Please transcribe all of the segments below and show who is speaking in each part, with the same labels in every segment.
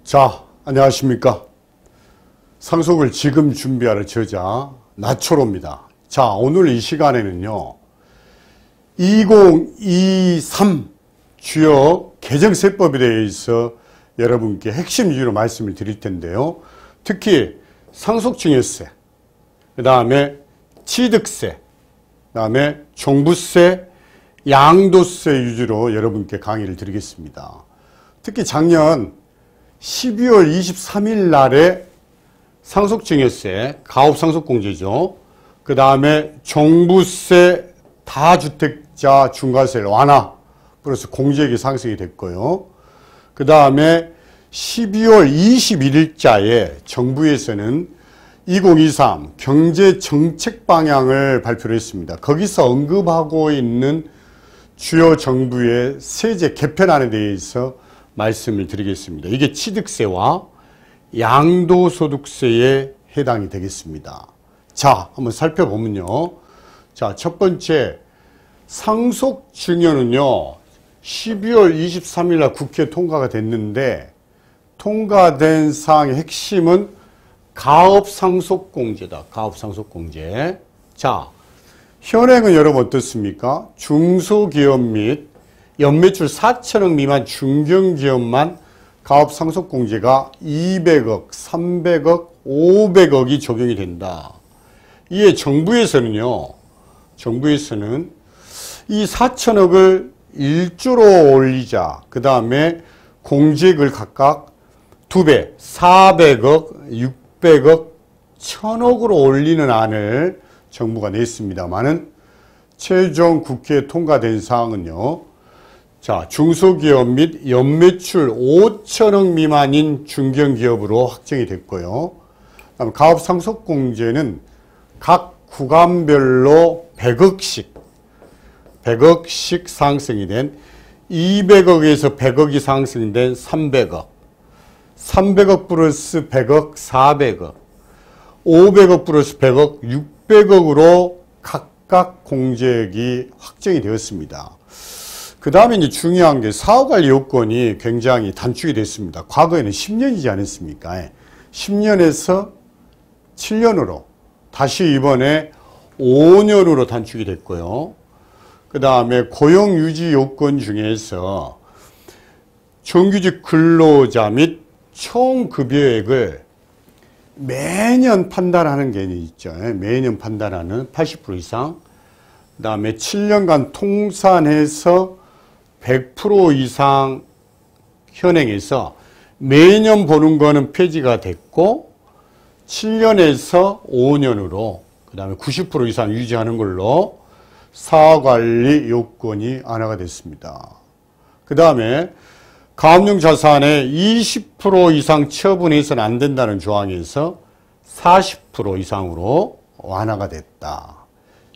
Speaker 1: 자, 안녕하십니까. 상속을 지금 준비하는 저자 나초로입니다. 자, 오늘 이 시간에는요 2023 주요 개정세법에 대해서 여러분께 핵심 위주로 말씀을 드릴 텐데요. 특히 상속증여세, 그 다음에 취득세, 그 다음에 종부세, 양도세 위주로 여러분께 강의를 드리겠습니다. 특히 작년 12월 23일 날에 상속증여세, 가업상속공제죠. 그 다음에 종부세, 다주택자 중과세를 완화, 플러스 공제액이 상승이 됐고요. 그 다음에 12월 21일자에 정부에서는 2023 경제정책 방향을 발표를 했습니다. 거기서 언급하고 있는 주요 정부의 세제 개편안에 대해서 말씀을 드리겠습니다. 이게 취득세와 양도소득세에 해당이 되겠습니다. 자, 한번 살펴보면요. 자, 첫 번째 상속증여는요 12월 23일 날 국회 통과가 됐는데, 통과된 사항의 핵심은 가업상속공제다. 가업상속공제. 자, 현행은 여러분 어떻습니까? 중소기업 및 연매출 4천억 미만 중견기업만 가업상속공제가 200억, 300억, 500억이 적용이 된다. 이에 정부에서는 이 4천억을 1조로 올리자. 그 다음에 공제액을 각각 2배, 400억, 600억, 1000억으로 올리는 안을 정부가 냈습니다만은 최종 국회에 통과된 사항은요. 자, 중소기업 및 연매출 5천억 미만인 중견기업으로 확정이 됐고요. 그다음 가업상속공제는 각 구간별로 100억씩 상승이 된 200억에서 100억이 상승된 300억, 300억 플러스 100억, 400억, 500억 플러스 100억, 600억으로 각각 공제액이 확정이 되었습니다. 그 다음에 이제 중요한 게 사후관리 요건이 굉장히 단축이 됐습니다. 과거에는 10년이지 않았습니까? 10년에서 7년으로, 다시 이번에 5년으로 단축이 됐고요. 그 다음에 고용유지 요건 중에서 정규직 근로자 및 총급여액을 매년 판단하는 개념이 있죠. 매년 판단하는 80% 이상. 그 다음에 7년간 통산해서 100% 이상 현행에서 매년 보는 거는 폐지가 됐고, 7년에서 5년으로, 그 다음에 90% 이상 유지하는 걸로 사후관리 요건이 완화가 됐습니다. 그 다음에 가업용 자산의 20% 이상 처분해서는 안 된다는 조항에서 40% 이상으로 완화가 됐다.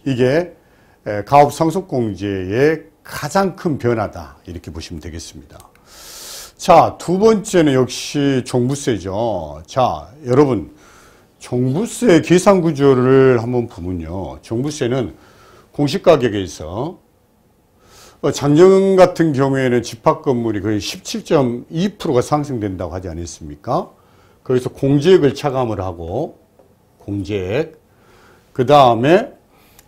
Speaker 1: 이게 가업상속공제의 가장 큰 변화다, 이렇게 보시면 되겠습니다. 자, 두 번째는 역시 종부세죠. 자, 여러분 종부세 계산 구조를 한번 보면요, 종부세는 공시가격에서 작년 같은 경우에는 집합건물이 거의 17.2%가 상승된다고 하지 않았습니까? 거기서 공제액을 차감을 하고, 공제액, 그 다음에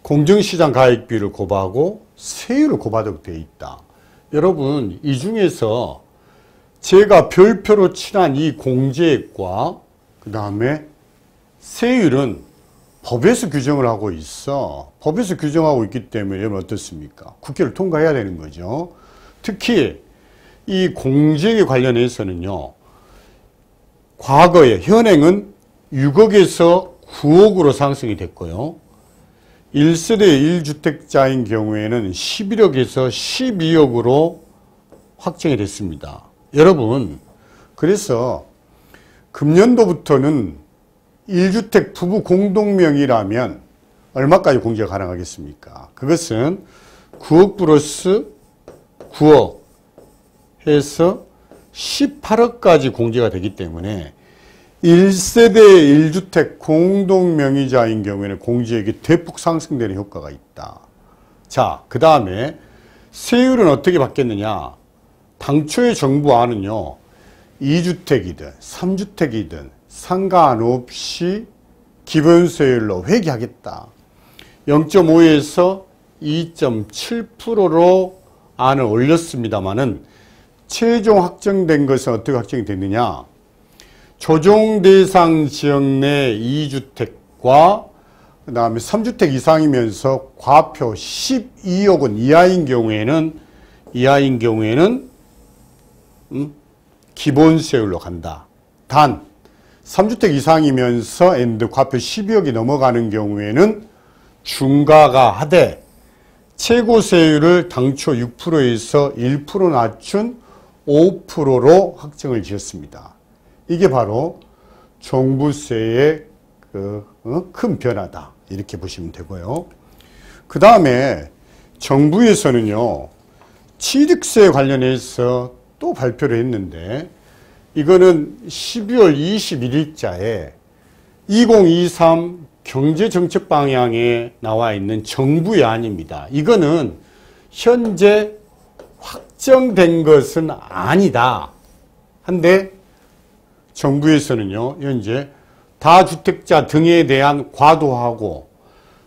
Speaker 1: 공정시장 가액비를 고발하고 세율을 고발하도록 되어 있다. 여러분, 이 중에서 제가 별표로 칠한 이 공제액과 그 다음에 세율은 법에서 규정을 하고 있어. 법에서 규정하고 있기 때문에 여러분 어떻습니까? 국회를 통과해야 되는 거죠. 특히 이 공제액에 관련해서는요, 과거에 현행은 6억에서 9억으로 상승이 됐고요. 1세대 1주택자인 경우에는 11억에서 12억으로 확정이 됐습니다. 여러분, 그래서 금년도부터는 1주택 부부 공동명의라면 얼마까지 공제가 가능하겠습니까? 그것은 9억 플러스 9억 해서 18억까지 공제가 되기 때문에 1세대 1주택 공동명의자인 경우에는 공제액이 대폭 상승되는 효과가 있다. 자, 그 다음에 세율은 어떻게 바뀌었느냐? 당초의 정부안은요, 2주택이든 3주택이든 상관없이 기본세율로 회계하겠다. 0.5에서 2.7%로 안을 올렸습니다만은 최종 확정된 것은 어떻게 확정이 됐느냐. 조정대상 지역 내 2주택과 그 다음에 3주택 이상이면서 과표 12억 원 이하인 경우에는 기본세율로 간다. 단 3주택 이상이면서 과표 12억이 넘어가는 경우에는 중과가 하되 최고세율을 당초 6%에서 1% 낮춘 5%로 확정을 지었습니다. 이게 바로 종부세의 큰 변화다. 이렇게 보시면 되고요. 그 다음에 정부에서는요, 취득세 관련해서 또 발표를 했는데, 이거는 12월 21일자에 2023 경제정책 방향에 나와 있는 정부의 안입니다. 이거는 현재 확정된 것은 아니다. 한데 정부에서는요, 현재 다주택자 등에 대한 과도하고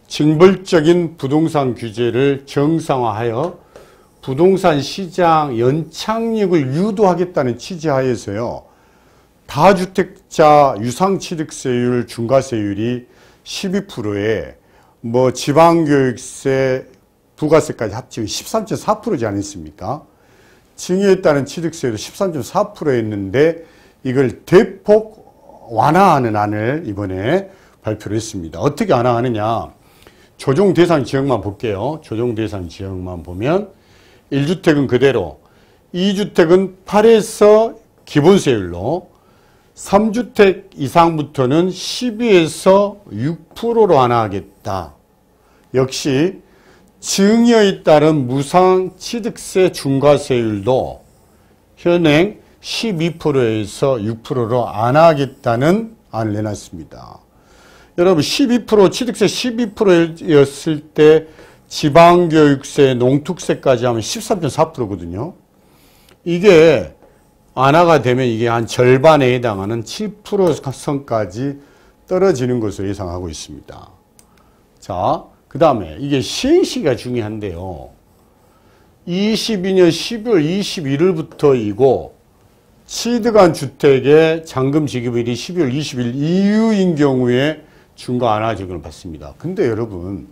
Speaker 1: 징벌적인 부동산 규제를 정상화하여 부동산 시장 연착륙을 유도하겠다는 취지하에서요, 다주택자 유상취득세율 중과세율이 12%에 지방교육세, 부가세까지 합치면 13.4%지 않습니까? 증여에 따른 취득세도 13.4%였는데 이걸 대폭 완화하는 안을 이번에 발표를 했습니다. 어떻게 완화하느냐. 조정 대상 지역만 볼게요. 조정 대상 지역만 보면 1주택은 그대로, 2주택은 8에서 기본세율로, 3주택 이상부터는 12에서 6%로 완화하겠다. 역시 증여에 따른 무상취득세 중과세율도 현행 12%에서 6%로 완화하겠다는 안을 내놨습니다. 여러분 12% 취득세 12%였을 때 지방교육세, 농특세까지 하면 13.4%거든요. 이게 완화가 되면 이게 한 절반에 해당하는 7% 선까지 떨어지는 것으로 예상하고 있습니다. 자, 그 다음에 이게 시행시기가 중요한데요. 22년 12월 21일부터이고 취득한 주택의 잔금 지급일이 12월 20일 이후인 경우에 중과 완화 적용을 받습니다. 근데 여러분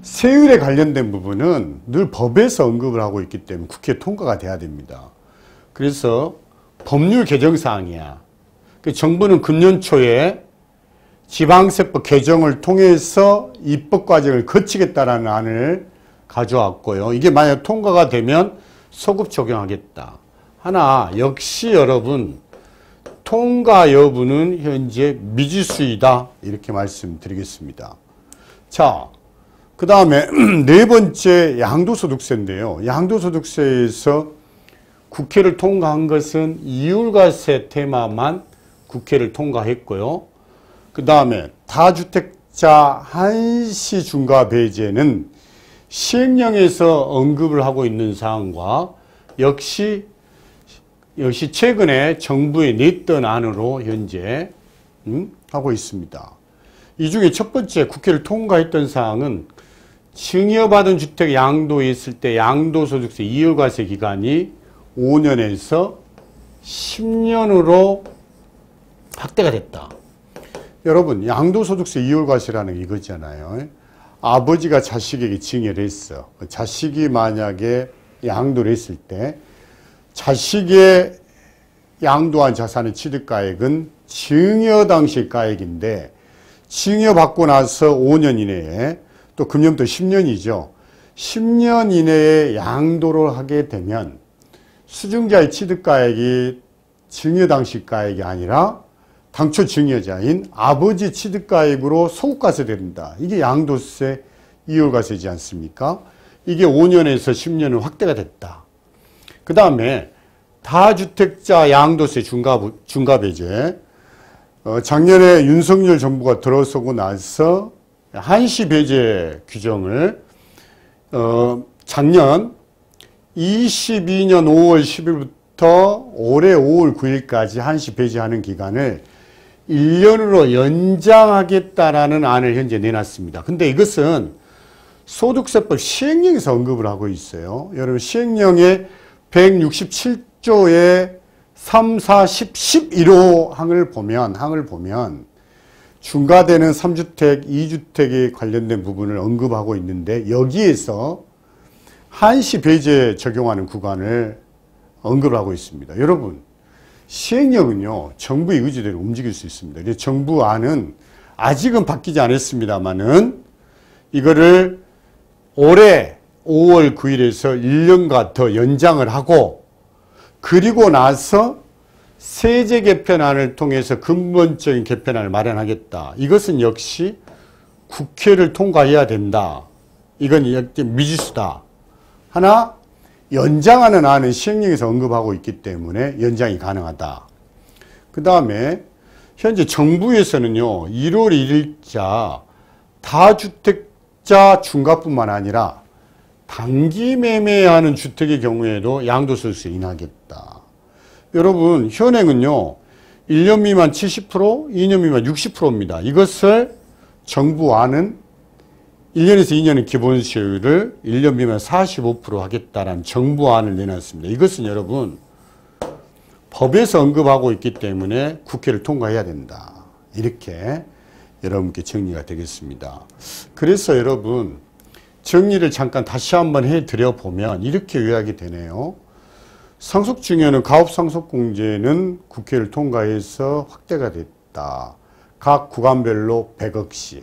Speaker 1: 세율에 관련된 부분은 늘 법에서 언급을 하고 있기 때문에 국회 통과가 돼야 됩니다. 그래서 법률 개정사항이야. 정부는 금년 초에 지방세법 개정을 통해서 입법 과정을 거치겠다라는 안을 가져왔고요. 이게 만약 통과가 되면 소급 적용하겠다. 하나 역시 여러분 통과 여부는 현재 미지수이다. 이렇게 말씀드리겠습니다. 자, 그 다음에 네 번째 양도소득세인데요. 양도소득세에서 국회를 통과한 것은 이율과세 테마만 국회를 통과했고요. 그 다음에 다주택자 한시 중과 배제는 시행령에서 언급을 하고 있는 사항과 역시 최근에 정부에 냈던 안으로 현재 하고 있습니다. 이 중에 첫 번째 국회를 통과했던 사항은 증여받은 주택 양도했을 때 양도소득세 이율과세 기간이 5년에서 10년으로 확대가 됐다. 여러분 양도소득세 이율과세라는 이거잖아요. 아버지가 자식에게 증여를 했어. 자식이 만약에 양도를 했을 때 자식의 양도한 자산의 취득가액은 증여 당시 가액인데 증여받고 나서 5년 이내에 또 금년부터 10년이죠. 10년 이내에 양도를 하게 되면 수증자의 취득가액이 증여 당시 가액이 아니라 당초 증여자인 아버지 취득가액으로 소급과세 된다. 이게 양도세 이율과세지 않습니까? 이게 5년에서 10년은 확대가 됐다. 그 다음에 다주택자 양도세 중과배제. 작년에 윤석열 정부가 들어서고 나서 한시 배제 규정을 작년 22년 5월 지금부터 올해 5월 9일까지 한시 배제하는 기간을 1년으로 연장하겠다라는 안을 현재 내놨습니다. 근데 이것은 소득세법 시행령에서 언급을 하고 있어요. 여러분 시행령의 167조의 3, 4, 10, 11호 항을 보면 중과되는 3주택, 2주택에 관련된 부분을 언급하고 있는데 여기에서 한시 배제 적용하는 구간을 언급을 하고 있습니다. 여러분 시행령은요 정부의 의지대로 움직일 수 있습니다. 정부안은 아직은 바뀌지 않았습니다만은 이거를 올해 5월 9일에서 1년간 더 연장을 하고 그리고 나서 세제 개편안을 통해서 근본적인 개편안을 마련하겠다. 이것은 역시 국회를 통과해야 된다. 이건 미지수다. 하나 연장하는 안은 시행령에서 언급하고 있기 때문에 연장이 가능하다. 그 다음에 현재 정부에서는요 1월 1일자 다주택자 중과뿐만 아니라 단기 매매하는 주택의 경우에도 양도소득세 인하하겠다. 여러분 현행은요 1년 미만 70%, 2년 미만 60%입니다. 이것을 정부안은 1년에서 2년의 기본세율을 1년 미만 45% 하겠다라는 정부안을 내놨습니다. 이것은 여러분 법에서 언급하고 있기 때문에 국회를 통과해야 된다. 이렇게 여러분께 정리가 되겠습니다. 그래서 여러분 정리를 잠깐 다시 한번 해드려 보면 이렇게 요약이 되네요. 상속증여는 가업상속공제는 국회를 통과해서 확대가 됐다. 각 구간별로 100억씩.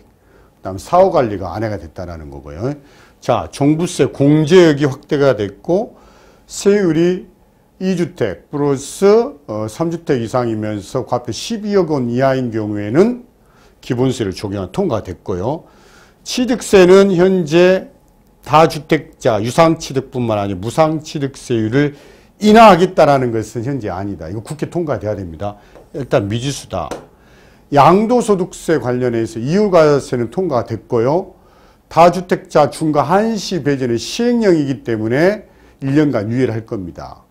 Speaker 1: 그 다음 사후관리가 안해가 됐다는 거고요. 자, 종부세 공제액이 확대가 됐고 세율이 2주택 플러스 3주택 이상이면서 과표 12억 원 이하인 경우에는 기본세를 적용한 통과됐고요. 취득세는 현재 다주택자 유상취득뿐만 아니라 무상취득세율을 인하하겠다라는 것은 현재 아니다. 이거 국회 통과돼야 됩니다. 일단 미지수다. 양도소득세 관련해서 이율과세는 통과됐고요. 다주택자 중과 한시 배제는 시행령이기 때문에 1년간 유예를 할 겁니다.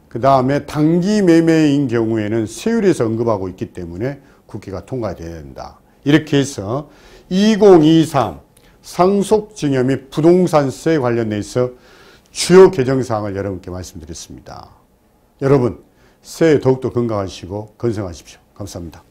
Speaker 1: 그 다음에 단기 매매인 경우에는 세율에서 언급하고 있기 때문에 국회가 통과돼야 된다. 이렇게 해서 2023 상속증여 및 부동산세 관련해서 주요 개정사항을 여러분께 말씀드렸습니다. 여러분 새해 더욱더 건강하시고 건강하십시오. 감사합니다.